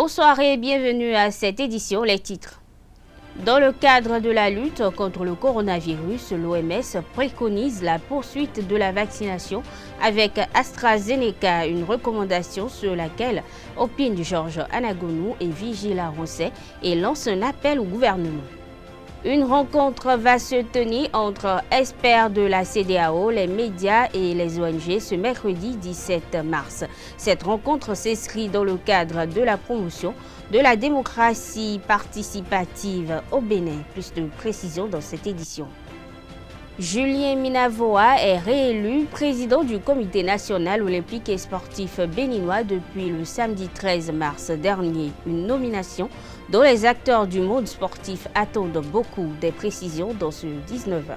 Bonsoir et bienvenue à cette édition. Les titres. Dans le cadre de la lutte contre le coronavirus, l'OMS préconise la poursuite de la vaccination avec AstraZeneca, une recommandation sur laquelle opinent Georges Anagonu et Vigila Roncet et lance un appel au gouvernement. Une rencontre va se tenir entre experts de la CEDEAO, les médias et les ONG ce mercredi 17 mars. Cette rencontre s'inscrit dans le cadre de la promotion de la démocratie participative au Bénin. Plus de précisions dans cette édition. Julien Minavoa est réélu président du Comité national olympique et sportif béninois depuis le samedi 13 mars dernier. Une nomination dont les acteurs du monde sportif attendent beaucoup. Des précisions dans ce 19h.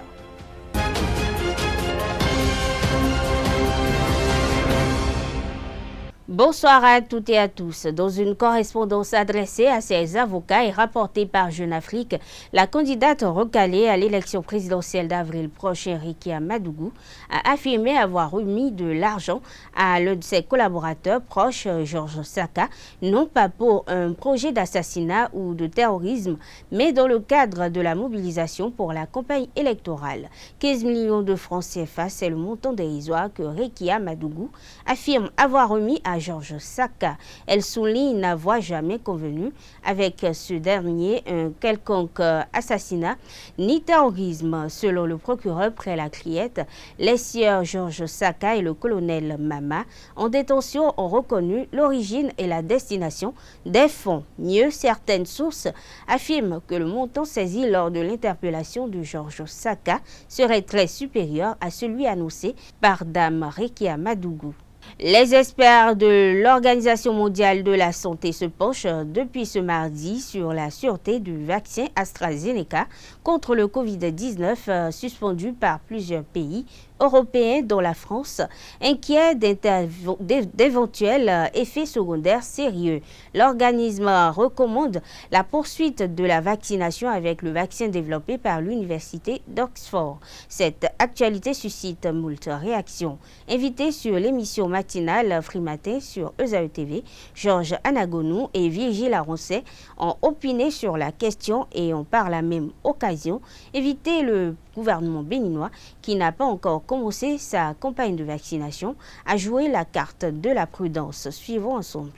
Bonsoir à toutes et à tous. Dans une correspondance adressée à ses avocats et rapportée par Jeune Afrique, la candidate recalée à l'élection présidentielle d'avril prochain, Rekia Madougou, a affirmé avoir remis de l'argent à l'un de ses collaborateurs proches, Georges Saka, non pas pour un projet d'assassinat ou de terrorisme, mais dans le cadre de la mobilisation pour la campagne électorale. 15 millions de francs CFA, c'est le montant dérisoire que Rekia Madougou affirme avoir remis à Georges Saka. Elle souligne n'avoir jamais convenu avec ce dernier un quelconque assassinat ni terrorisme. Selon le procureur près la Criette, les sieurs Georges Saka et le colonel Mama en détention ont reconnu l'origine et la destination des fonds. Mieux, certaines sources affirment que le montant saisi lors de l'interpellation de Georges Saka serait très supérieur à celui annoncé par Dame Rekia Madougou. Les experts de l'Organisation mondiale de la santé se penchent depuis ce mardi sur la sûreté du vaccin AstraZeneca contre le Covid-19 suspendu par plusieurs pays européens dont la France, inquiet d'éventuels effets secondaires sérieux. L'organisme recommande la poursuite de la vaccination avec le vaccin développé par l'Université d'Oxford. Cette actualité suscite moult réactions. Invité sur l'émission matinale Free Matin sur ESAE TV, Georges Anagonu et Vigila Roncet ont opiné sur la question et ont par la même occasion évité le gouvernement béninois, qui n'a pas encore commencé sa campagne de vaccination, à jouer la carte de la prudence. Suivons ensemble.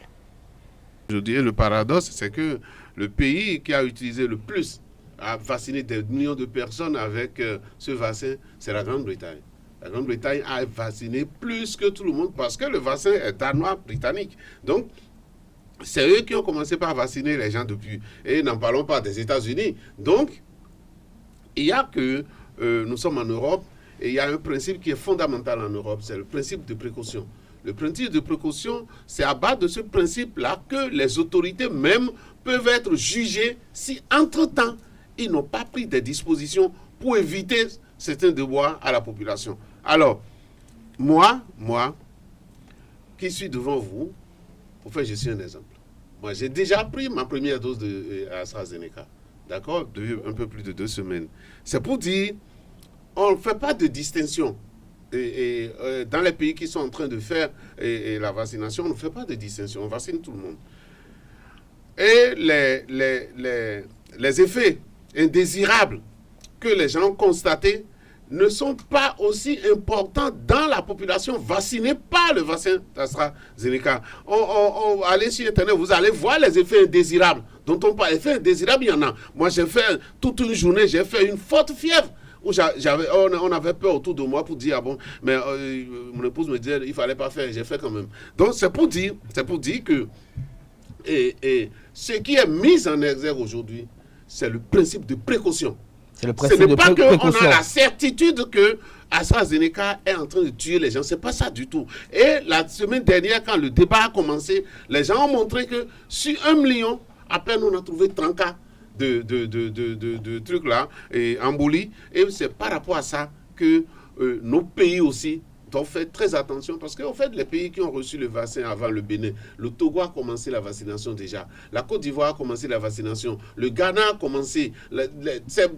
Je dirais le paradoxe, c'est que le pays qui a utilisé le plus à vacciner des millions de personnes avec ce vaccin, c'est la Grande-Bretagne. La Grande-Bretagne a vacciné plus que tout le monde parce que le vaccin est danois-britannique. Donc, c'est eux qui ont commencé par vacciner les gens depuis. Et n'en parlons pas des États-Unis. Donc, il y a que nous sommes en Europe et il y a un principe qui est fondamental en Europe, c'est le principe de précaution. Le principe de précaution, c'est à base de ce principe-là que les autorités même peuvent être jugées si, entre-temps, ils n'ont pas pris des dispositions pour éviter certains devoirs à la population. Alors, moi, qui suis devant vous, pour faire, je suis un exemple. Moi, j'ai déjà pris ma première dose de AstraZeneca, d'accord, depuis un peu plus de 2 semaines. C'est pour dire, on ne fait pas de distinction. Dans les pays qui sont en train de faire la vaccination, on ne fait pas de distinction, on vaccine tout le monde. Et les effets indésirables que les gens ont constatés ne sont pas aussi importants dans la population vaccinée par le vaccin d'AstraZeneca. Allez sur Internet, vous allez voir les effets indésirables dont on parle. Effets indésirables, il y en a. Moi, j'ai fait toute une journée, j'ai fait une forte fièvre. Où on avait peur autour de moi pour dire, ah bon, mais mon épouse me disait, il ne fallait pas faire, j'ai fait quand même. Donc, c'est pour dire que ce qui est mis en exergue aujourd'hui, c'est le principe de précaution. Ce n'est pas qu'on a la certitude que AstraZeneca est en train de tuer les gens. Ce n'est pas ça du tout. Et la semaine dernière, quand le débat a commencé, les gens ont montré que sur 1 million, à peine on a trouvé 30 cas de trucs là, et embolie. Et c'est par rapport à ça que nos pays aussi doivent faire très attention, parce qu'en fait, les pays qui ont reçu le vaccin avant le Bénin, le Togo a commencé la vaccination déjà, la Côte d'Ivoire a commencé la vaccination, le Ghana a commencé,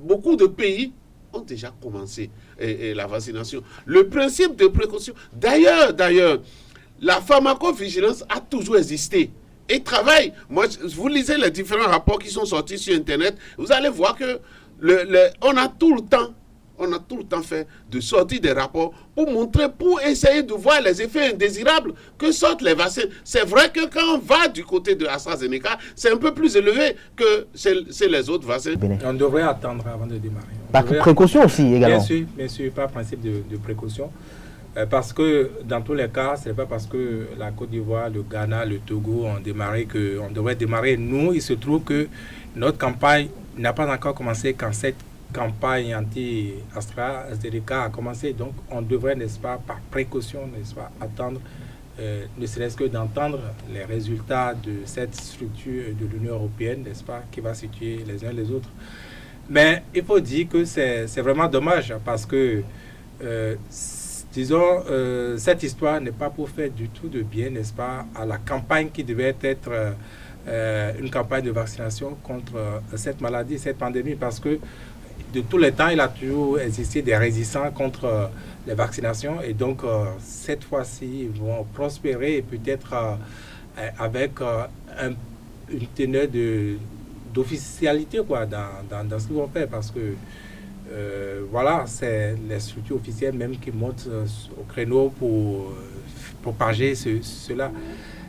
beaucoup de pays ont déjà commencé la vaccination. Le principe de précaution, d'ailleurs, la pharmacovigilance a toujours existé. et travaillent. Moi, vous lisez les différents rapports qui sont sortis sur Internet, vous allez voir que on a tout le temps fait de sortir des rapports pour essayer de voir les effets indésirables que sortent les vaccins. C'est vrai que quand on va du côté de AstraZeneca, c'est un peu plus élevé que chez les autres vaccins. On devrait attendre avant de démarrer. Par précaution aussi également. Bien sûr, par principe de précaution. Parce que dans tous les cas, ce n'est pas parce que la Côte d'Ivoire, le Ghana, le Togo ont démarré qu'on devrait démarrer. Nous, il se trouve que notre campagne n'a pas encore commencé quand cette campagne anti-AstraZeneca a commencé. Donc, on devrait, n'est-ce pas, par précaution, n'est-ce pas, attendre, ne serait-ce que d'entendre les résultats de cette structure de l'Union européenne, n'est-ce pas, qui va situer les uns les autres. Mais il faut dire que c'est vraiment dommage parce que, disons, cette histoire n'est pas pour faire du tout de bien, n'est-ce pas, à la campagne qui devait être une campagne de vaccination contre cette maladie, cette pandémie, parce que de tous les temps, il a toujours existé des résistants contre les vaccinations. Et donc, cette fois-ci, ils vont prospérer et peut-être avec une teneur d'officialité dans ce qu'ils vont faire. Parce que, voilà, c'est les structures officielles même qui montent au créneau pour propager cela.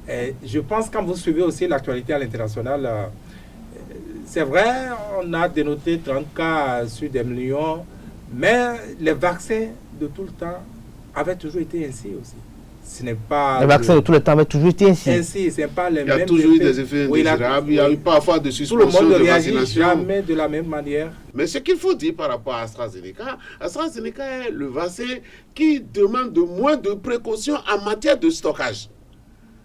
Et je pense que quand vous suivez aussi l'actualité à l'international, c'est vrai, on a dénoté 30 cas sur des millions, mais les vaccins de tout le temps avaient toujours été ainsi aussi. Ce n'est pas les vaccins de tout le temps avaient toujours été ainsi. Ainsi, c'est pas les mêmes. Il y a toujours eu des effets indésirables, il y a eu parfois des suspensions de vaccination. Tout le monde ne réagit jamais de la même manière. Mais ce qu'il faut dire par rapport à AstraZeneca, AstraZeneca est le vaccin qui demande moins de précautions en matière de stockage.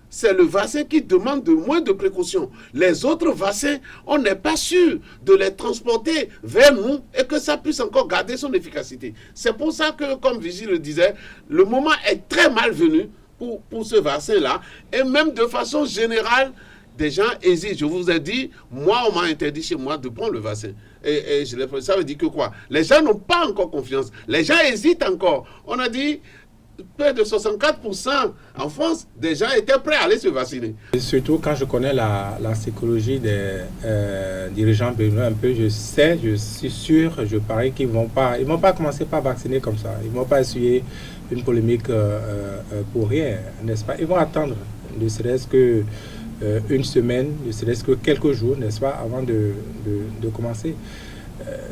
C'est le vaccin qui demande moins de précautions. Les autres vaccins, on n'est pas sûr de les transporter vers nous et que ça puisse encore garder son efficacité. C'est pour ça que, comme Vigile le disait, le moment est très malvenu pour ce vaccin-là. Et même de façon générale, des gens hésitent. Je vous ai dit, moi, on m'a interdit chez moi de prendre le vaccin. Et ça veut dire que quoi? Les gens n'ont pas encore confiance. Les gens hésitent encore. On a dit près de 64% en France, des gens étaient prêts à aller se vacciner. Et surtout quand je connais la psychologie des dirigeants béninois un peu, je suis sûr, je parie qu'ils vont pas commencer par vacciner comme ça. Ils ne vont pas essuyer une polémique pour rien, n'est-ce pas? Ils vont attendre, ne serait-ce que une semaine, ne serait-ce que quelques jours, n'est-ce pas, avant de commencer.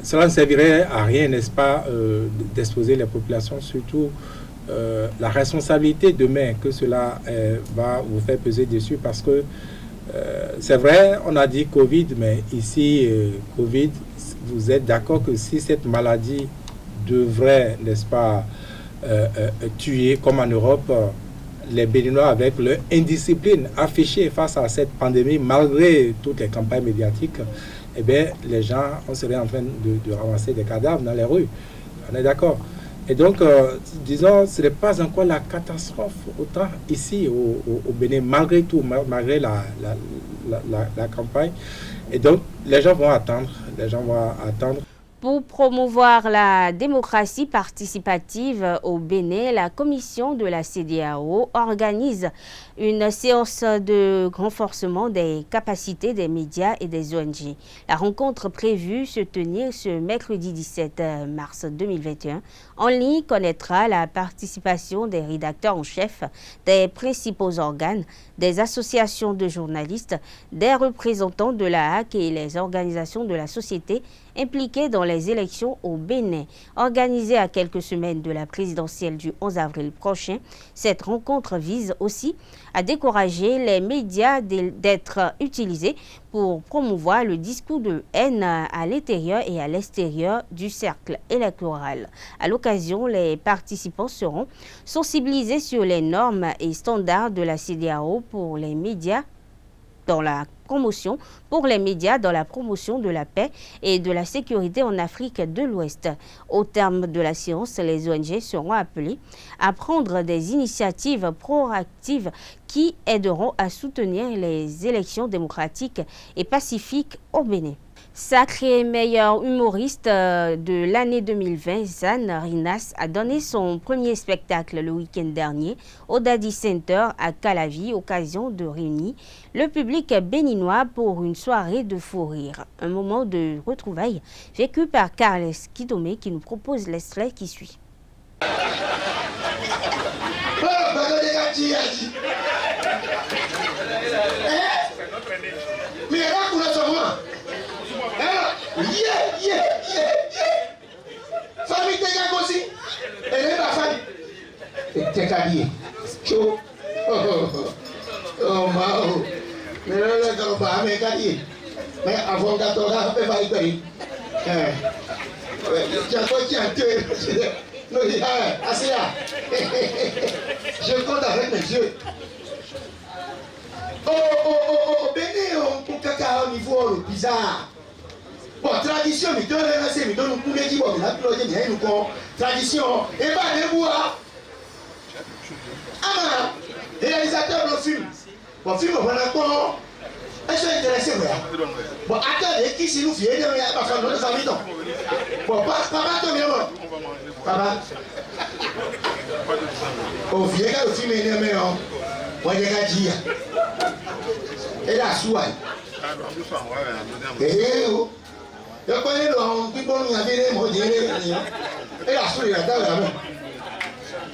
Cela ne servirait à rien, n'est-ce pas, d'exposer les populations, surtout la responsabilité demain que cela va vous faire peser dessus, parce que c'est vrai, on a dit Covid, mais ici, Covid, vous êtes d'accord que si cette maladie devrait, n'est-ce pas, tuer, comme en Europe, les Béninois avec leur indiscipline affichée face à cette pandémie, malgré toutes les campagnes médiatiques, eh bien, les gens, on serait en train de ramasser des cadavres dans les rues. On est d'accord. Et donc, disons, ce n'est pas encore la catastrophe, autant ici au Bénin, malgré tout, malgré la campagne. Et donc, les gens vont attendre. Pour promouvoir la démocratie participative au Bénin, la commission de la CEDEAO organise une séance de renforcement des capacités des médias et des ONG. La rencontre prévue se tenir ce mercredi 17 mars 2021 en ligne connaîtra la participation des rédacteurs en chef des principaux organes, des associations de journalistes, des représentants de la HAC et les organisations de la société impliquées dans les élections au Bénin. Organisée à quelques semaines de la présidentielle du 11 avril prochain, cette rencontre vise aussi à décourager les médias d'être utilisés pour promouvoir le discours de haine à l'intérieur et à l'extérieur du cercle électoral. À l'occasion, les participants seront sensibilisés sur les normes et standards de la CEDEAO pour les médias dans la promotion de la paix et de la sécurité en Afrique de l'Ouest. Au terme de la séance, les ONG seront appelées à prendre des initiatives proactives qui aideront à soutenir les élections démocratiques et pacifiques au Bénin. Sacré meilleur humoriste de l'année 2020, Zan Rinas a donné son premier spectacle le week-end dernier au Daddy Center à Calavi, occasion de réunir le public béninois pour une soirée de fou rire. Un moment de retrouvailles vécu par Carles Kidome qui nous propose l'extrait qui suit. Famille de gars aussi. Elle est ma famille. T'es cabillé. Chaud. Oh, mao. Mais là, le gars, pas mais cabillé. Mais avant qu'à toi, là, on peut pas y payer. Tiens, quoi, tiens, non, assez là. Je compte avec mes yeux. Oh, béni, on peut caca au niveau bizarre. Bon, tradition, mais donne mais donne nous les dit, bon, mais là, nous avons tradition, et bah, les bois. Ah, réalisateur de film. Bon, film, on a quoi? Est-ce que c'est intéressé, moi? Bon, attendez, qui si nous fiez, il y a ma femme, notre famille, non? Bon, papa, toi, bien, bon. Papa. Au fier, le film est né, mais non. Moi, j'ai gagné. Et là, souaille. Eh, oh. Je connais le qui bon y avait les mots et la souris la dalle la main.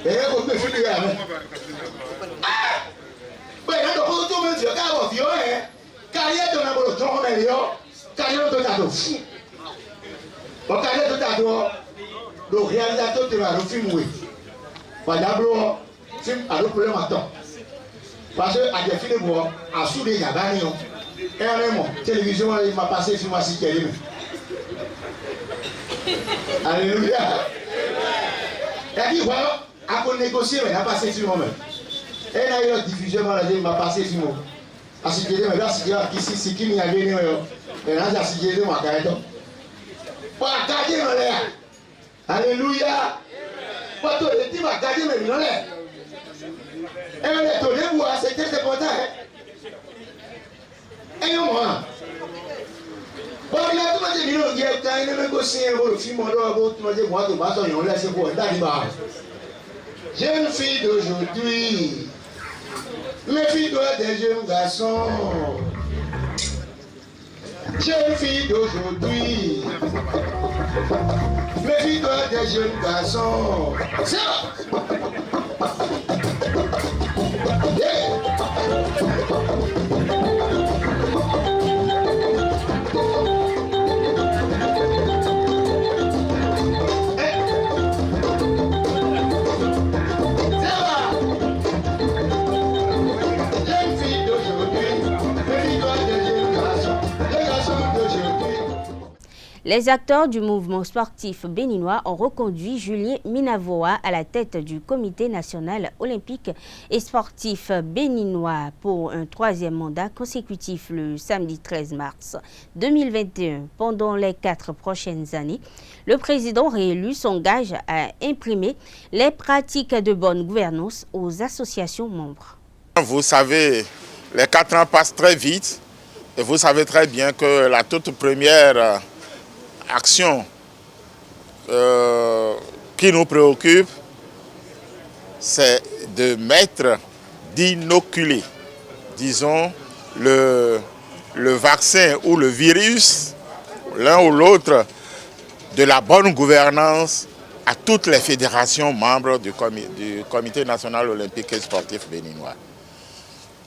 Et on peut finir la main. Ah! Ouais, là, on peut tout mettre sur le vieux, hein. Carrière de la bonne tombe, carrière de la fou. Bon, carrière de la le réalisateur de la film, oui. Voilà, film à l'autre problème à temps. Parce que à des films, moi, à souder, il y a gagné. Et en même temps, télévision, il m'a passé sur ma site. Alléluia. Il a dit, voilà, à qu'on négocie, mais il a passé sur moi-même. Et il a eu une diffusion, il m'a passé sur moi. À ce qui est, mais là, c'est qui m'a gagné, mais là, c'est qui est, moi, gagné. Pour gagner, alléluia. Pour toi, le team a gagné, mais non, et on est tourné, c'est très important. Et non, moi. Bon, il a tout le monde dit, quand il a négocié le film, on doit dire, moi, de bâton, on laisse pour un d'animal. Jeune fille d'aujourd'hui, méfie-toi des jeunes garçons. Jeune fille d'aujourd'hui, méfie-toi des jeunes garçons. C'est ça! Les acteurs du mouvement sportif béninois ont reconduit Julien Minavoa à la tête du Comité national olympique et sportif béninois pour un troisième mandat consécutif le samedi 13 mars 2021. Pendant les 4 prochaines années, le président réélu s'engage à imprimer les pratiques de bonne gouvernance aux associations membres. Vous savez, les 4 ans passent très vite et vous savez très bien que la toute première action qui nous préoccupe, c'est d'inoculer, disons, le vaccin ou le virus, l'un ou l'autre, de la bonne gouvernance à toutes les fédérations membres du Comité national olympique et sportif béninois.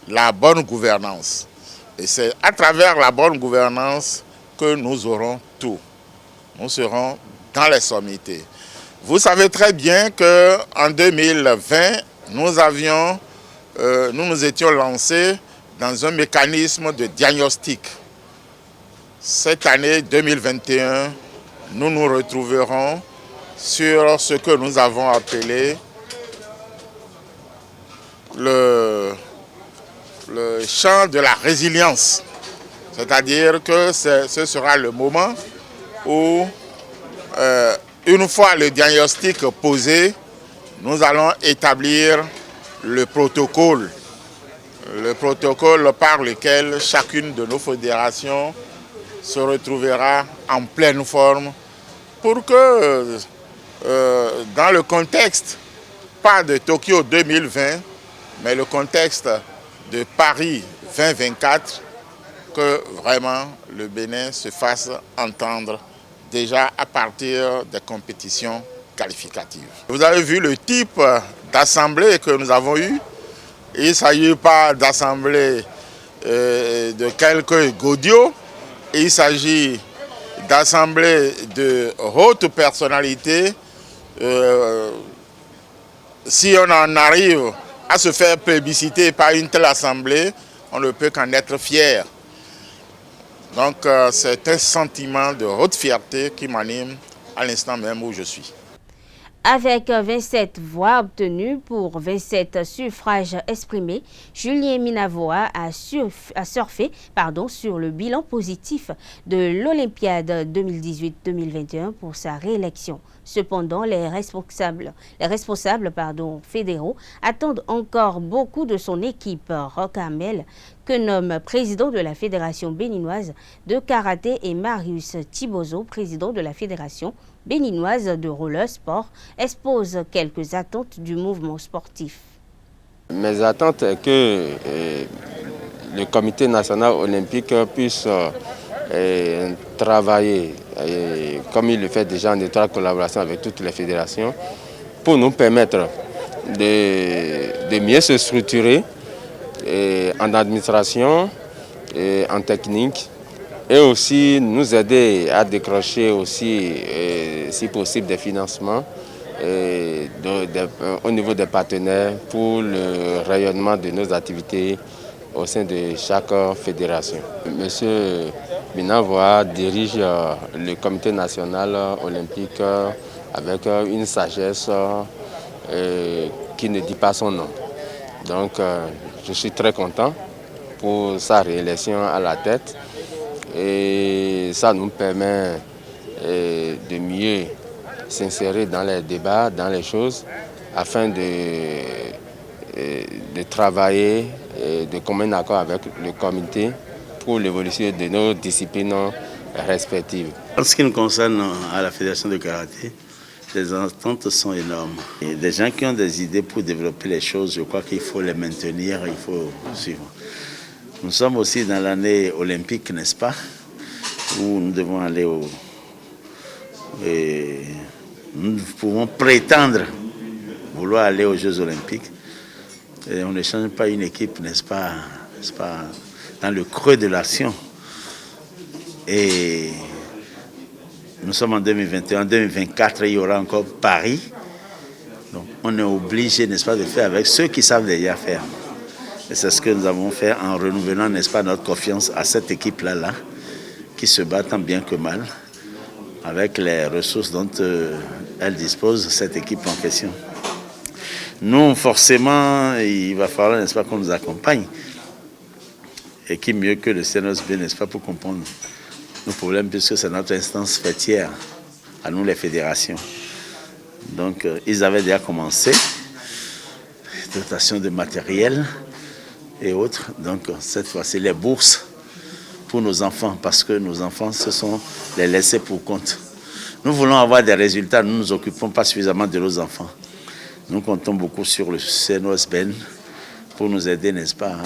La bonne gouvernance. Et c'est à travers la bonne gouvernance que nous aurons tout. Nous serons dans les sommités. Vous savez très bien qu'en 2020, nous nous étions lancés dans un mécanisme de diagnostic. Cette année 2021, nous nous retrouverons sur ce que nous avons appelé le champ de la résilience. C'est-à-dire que ce sera le moment où, une fois le diagnostic posé, nous allons établir le protocole par lequel chacune de nos fédérations se retrouvera en pleine forme pour que, dans le contexte, pas de Tokyo 2020, mais le contexte de Paris 2024, que vraiment le Bénin se fasse entendre déjà à partir des compétitions qualificatives. Vous avez vu le type d'assemblée que nous avons eu. Il ne s'agit pas d'assemblée de quelques godiots, il s'agit d'assemblée de hautes personnalités. Si on en arrive à se faire plébisciter par une telle assemblée, on ne peut qu'en être fier. Donc c'est un sentiment de haute fierté qui m'anime à l'instant même où je suis. Avec 27 voix obtenues pour 27 suffrages exprimés, Julien Minavoa a surfé sur le bilan positif de l'Olympiade 2018-2021 pour sa réélection. Cependant, les responsables fédéraux attendent encore beaucoup de son équipe. Roch Hamel, que nomme président de la Fédération béninoise de karaté, et Marius Thibozo, président de la Fédération béninoise de roller sport, expose quelques attentes du mouvement sportif. Mes attentes est que le Comité national olympique puisse travailler, comme il le fait déjà en étroite collaboration avec toutes les fédérations, pour nous permettre de mieux se structurer en administration, en technique, et aussi nous aider à décrocher aussi, si possible, des financements au niveau des partenaires pour le rayonnement de nos activités au sein de chaque fédération. Monsieur Minavoa dirige le Comité national olympique avec une sagesse qui ne dit pas son nom. Donc je suis très content pour sa réélection à la tête. Et ça nous permet de mieux s'insérer dans les débats, dans les choses, afin de travailler de commun accord avec le comité pour l'évolution de nos disciplines respectives. En ce qui nous concerne à la Fédération de karaté, les attentes sont énormes. Et des gens qui ont des idées pour développer les choses, je crois qu'il faut les maintenir, il faut suivre. Nous sommes aussi dans l'année olympique, n'est-ce pas, où nous devons aller et nous pouvons prétendre vouloir aller aux Jeux olympiques. Et on ne change pas une équipe, n'est-ce pas, dans le creux de l'action. Et nous sommes en 2021, en 2024, il y aura encore Paris. Donc on est obligé, n'est-ce pas, de faire avec ceux qui savent déjà faire. Et c'est ce que nous avons fait en renouvelant, n'est-ce pas, notre confiance à cette équipe-là, qui se bat tant bien que mal, avec les ressources dont elle dispose, cette équipe en question. Nous, forcément, il va falloir, n'est-ce pas, qu'on nous accompagne. Et qui mieux que le CNOSB, n'est-ce pas, pour comprendre nos problèmes, puisque c'est notre instance fêtière, à nous les fédérations. Donc, ils avaient déjà commencé, dotation de matériel et autres. Donc, cette fois-ci, les bourses pour nos enfants, parce que nos enfants, ce sont les laissés pour compte. Nous voulons avoir des résultats, nous ne nous occupons pas suffisamment de nos enfants. Nous comptons beaucoup sur le CNOSB pour nous aider, n'est-ce pas,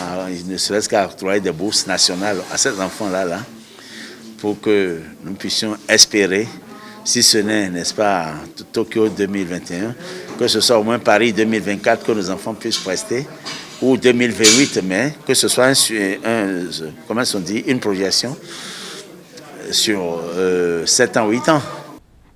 ne serait-ce qu'à octroyer des bourses nationales à ces enfants-là, pour que nous puissions espérer, si ce n'est, n'est-ce pas, Tokyo 2021, que ce soit au moins Paris 2024 que nos enfants puissent prester, ou 2028, mais que ce soit comment on dit, une projection sur 7 ans, 8 ans.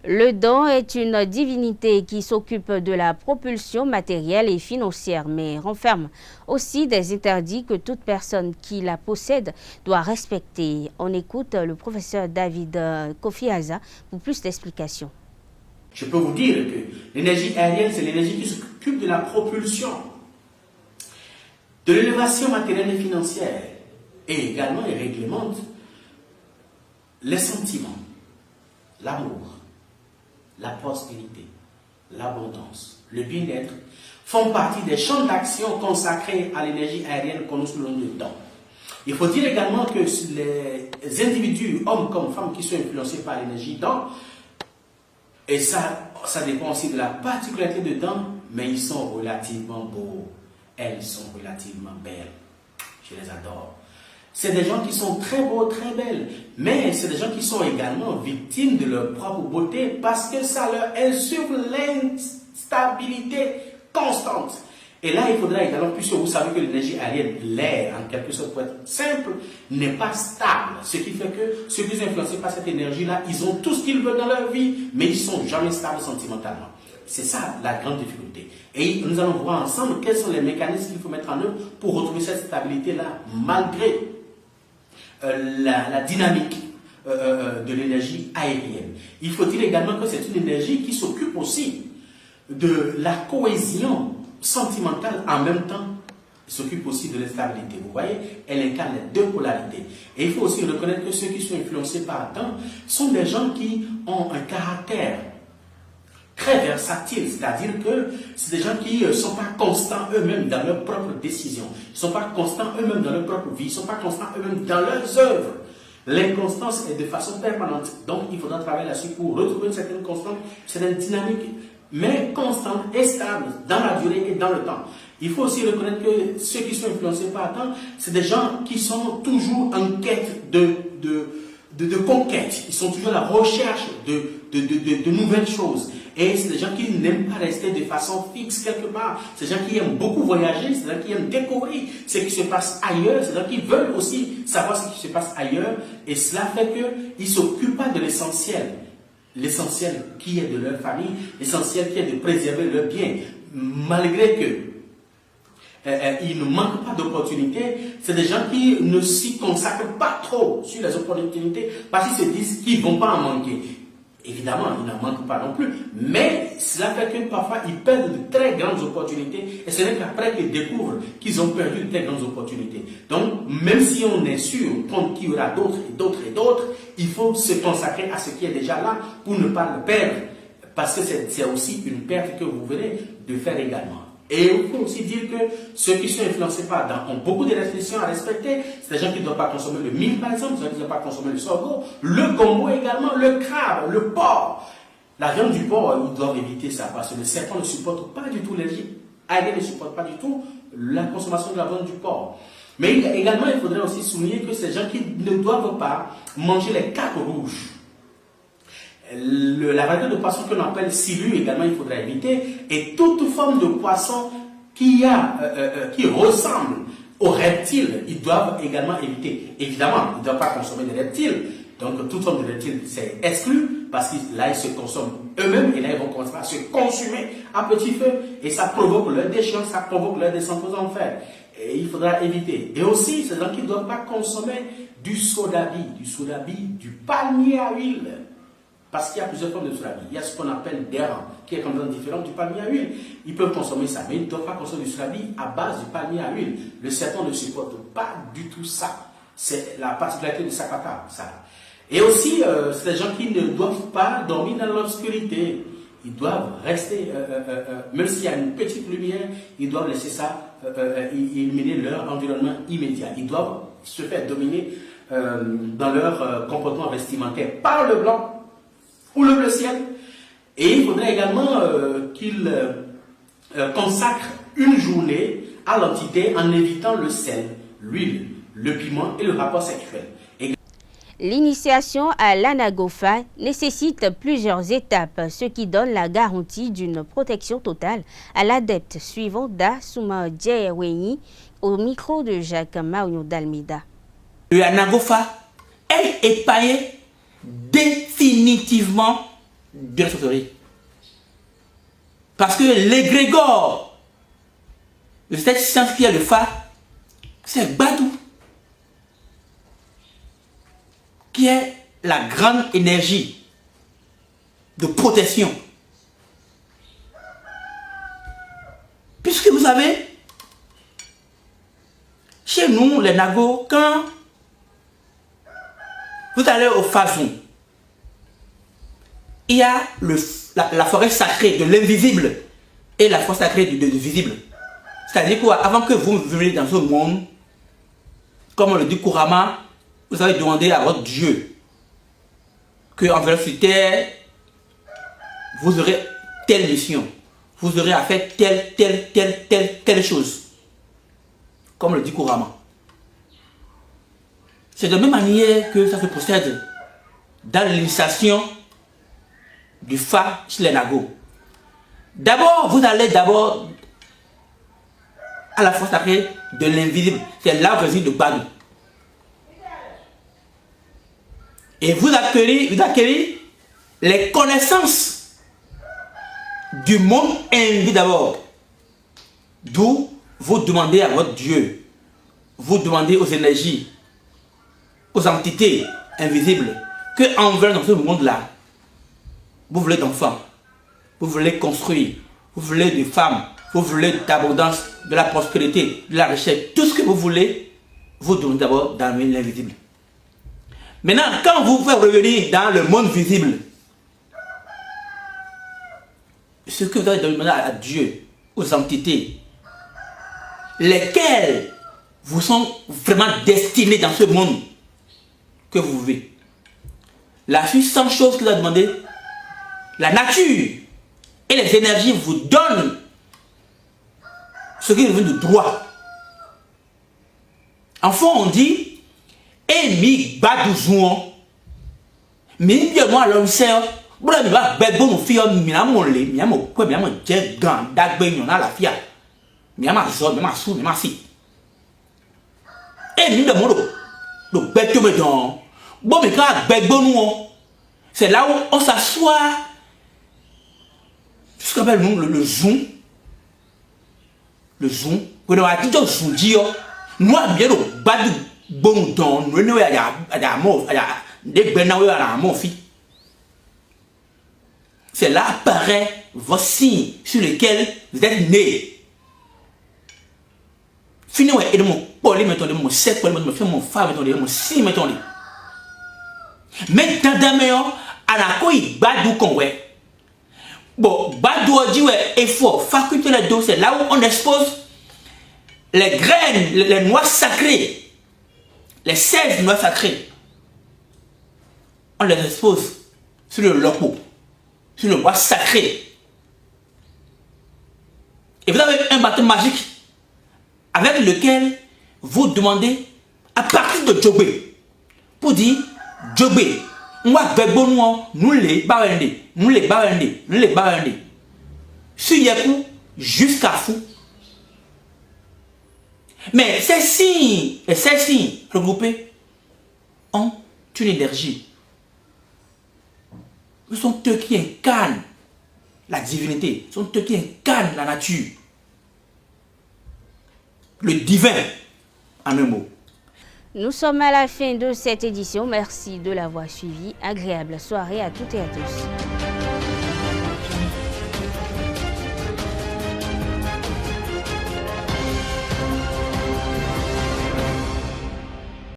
Le don est une divinité qui s'occupe de la propulsion matérielle et financière, mais renferme aussi des interdits que toute personne qui la possède doit respecter. On écoute le professeur David Kofi-Aza pour plus d'explications. Je peux vous dire que l'énergie aérienne, c'est l'énergie qui s'occupe de la propulsion, de l'élévation matérielle et financière, et également elle réglemente les sentiments, l'amour, la prospérité, l'abondance, le bien-être font partie des champs d'action consacrés à l'énergie aérienne que nous soulignons dedans. Il faut dire également que les individus, hommes comme femmes, qui sont influencés par l'énergie dents, et ça dépend aussi de la particularité des dents, mais ils sont relativement beaux. Elles sont relativement belles. Je les adore. C'est des gens qui sont très beaux, très belles, mais c'est des gens qui sont également victimes de leur propre beauté parce que ça leur insuffle l'instabilité constante. Et là, il faudra également, puisque vous savez que l'énergie aérienne, l'air, en quelque sorte, pour être simple, n'est pas stable. Ce qui fait que ceux qui sont influencés par cette énergie-là, ils ont tout ce qu'ils veulent dans leur vie, mais ils ne sont jamais stables sentimentalement. C'est ça la grande difficulté. Et nous allons voir ensemble quels sont les mécanismes qu'il faut mettre en œuvre pour retrouver cette stabilité-là, malgré la dynamique de l'énergie aérienne. Il faut dire également que c'est une énergie qui s'occupe aussi de la cohésion sentimentale, en même temps s'occupe aussi de l'instabilité. Vous voyez, elle incarne les deux polarités. Et il faut aussi reconnaître que ceux qui sont influencés par temps sont des gens qui ont un caractère très versatile, c'est-à-dire que c'est des gens qui ne sont pas constants eux-mêmes dans leurs propres décisions, ils ne sont pas constants eux-mêmes dans leur propre vie, ils ne sont pas constants eux-mêmes dans leurs œuvres. L'inconstance est de façon permanente, donc il faudra travailler là-dessus pour retrouver une certaine constance, une certaine dynamique, mais constante et stable dans la durée et dans le temps. Il faut aussi reconnaître que ceux qui sont influencés par le temps, c'est des gens qui sont toujours en quête de conquête, ils sont toujours à la recherche de nouvelles choses. Et c'est des gens qui n'aiment pas rester de façon fixe quelque part. C'est des gens qui aiment beaucoup voyager, c'est des gens qui aiment découvrir ce qui se passe ailleurs, c'est des gens qui veulent aussi savoir ce qui se passe ailleurs. Et cela fait qu'ils ne s'occupent pas de l'essentiel. L'essentiel qui est de leur famille, l'essentiel qui est de préserver leur bien. Malgré que ils ne manquent pas d'opportunités, c'est des gens qui ne s'y consacrent pas trop sur les opportunités parce qu'ils se disent qu'ils ne vont pas en manquer. Évidemment, ils n'en manquent pas non plus, mais cela fait que parfois ils perdent de très grandes opportunités et ce n'est qu'après qu'ils découvrent qu'ils ont perdu de très grandes opportunités. Donc, même si on est sûr qu'il y aura d'autres et d'autres et d'autres, il faut se consacrer à ce qui est déjà là pour ne pas le perdre, parce que c'est aussi une perte que vous venez de faire également. Et il faut aussi dire que ceux qui sont influencés par ont beaucoup de restrictions à respecter. C'est des gens qui ne doivent pas consommer le mil, par exemple, des gens qui ne doivent pas consommer le sorgho, le gombo également, le crabe, le porc. La viande du porc, ils doivent éviter ça parce que le serpent ne supporte pas du tout l'énergie. Aérien ne supporte pas du tout la consommation de la viande du porc. Mais également, il faudrait aussi souligner que ces gens qui ne doivent pas manger les capes rouges. La variété de poisson que l'on appelle silure également, il faudra éviter. Et toute forme de poisson qui ressemble aux reptiles, ils doivent également éviter. Évidemment, ils ne doivent pas consommer des reptiles. Donc, toute forme de reptile, c'est exclu parce que là, ils se consomment eux-mêmes et là, ils vont commencer à se consumer à petit feu. Et ça provoque leur déchéance, ça provoque leur descente aux enfers. Et il faudra éviter. Et aussi, c'est gens qui ne doivent pas consommer du sodabi, du palmier à huile. Parce qu'il y a plusieurs formes de sodabi. Il y a ce qu'on appelle d'érang, qui est complètement différent du palmier à huile. Ils peuvent consommer ça, mais ils ne doivent pas consommer du sodabi à base du palmier à huile. Le serpent ne supporte pas du tout ça. C'est la particularité de Sakata, ça. Et aussi, c'est des gens qui ne doivent pas dormir dans l'obscurité. Ils doivent rester, même s'il y a une petite lumière, ils doivent laisser ça illuminer leur environnement immédiat. Ils doivent se faire dominer dans leur comportement vestimentaire par le blanc ou le bleu ciel. Et il faudrait également qu'ils consacrent une journée à l'entité en évitant le sel, l'huile, le piment et le rapport sexuel. L'initiation à l'anagofa nécessite plusieurs étapes, ce qui donne la garantie d'une protection totale à l'adepte suivant Da Souma Djeweni au micro de Jacques Mario d'Almeida. L'anagofa est épargné définitivement de la sauterie. Parce que l'égrégore de cette science qui est le Fa, c'est Badou, qui est la grande énergie de protection. Puisque vous savez, chez nous, les Nagos, quand vous allez au Fazon, il y a la forêt sacrée de l'invisible et la forêt sacrée du visible. C'est-à-dire qu'avant que vous veniez dans ce monde, comme on le dit couramment, vous avez demandé à votre Dieu que en venant sur terre, vous aurez telle mission, vous aurez à faire telle chose, comme le dit couramment. C'est de la même manière que ça se procède dans l'initiation du Fa chez les Nago. D'abord, vous allez à la fois sacrée de l'invisible, c'est l'arbre de Badou. Et vous acquérez les connaissances du monde invisible d'abord. D'où vous demandez à votre Dieu, vous demandez aux énergies, aux entités invisibles, que envers dans ce monde-là, vous voulez d'enfants, vous voulez construire, vous voulez des femmes, vous voulez de l'abondance, de la prospérité, de la richesse, tout ce que vous voulez, vous demandez d'abord dans l'invisible. Maintenant, quand vous faites revenir dans le monde visible, ce que vous avez demandé à Dieu, aux entités, lesquelles vous sont vraiment destinés dans ce monde que vous vivez. La puissante chose que vous avez demandé, la nature et les énergies vous donnent ce qui est devenu de droit. Enfin, on dit, et mi badouzouan, mi bien moi l'homme sert, boulah mi va bébé mon fille, mi a mon lait, mi a mon quoi, mi a mon jet grand, d'agbe yon a la fia, mi a ma zone, mi a ma sou, mi a ma si. Et mi de mon le bête me donne, bon mais quand bébé nous, c'est là où on s'assoit, ce qu'on appelle le zoom. Le zoom, vous avez dit que zoom dit, nous avons bien le badou bon temps, nous avons des benaoués à la mort. C'est là apparaît vos signes sur lesquels vous êtes nés. Fini, et de mon poli, mettons, de mon sec, mon femme, mettons, mon si, mettons. Mais dans d'ailleurs, à la quoi il badou qu'on ouais. Bon, badou dit ouais, effort, faculté les dos, c'est là où on expose les graines, les noix sacrées, les 16 noix sacrées. On les expose sur le loco, sur le bois sacré. Et vous avez un bâton magique avec lequel vous demandez à partir de Djobé pour dire Djobé, on va faire bon nous les barrendés, nous les barrendés, nous les barrendés. Sur Yakou jusqu'à fou. Mais ces signes et ces signes regroupés ont une énergie. Ce sont eux qui incarnent la divinité, ce sont eux qui incarnent la nature. Le divin, en un mot. Nous sommes à la fin de cette édition. Merci de l'avoir suivi. Agréable soirée à toutes et à tous.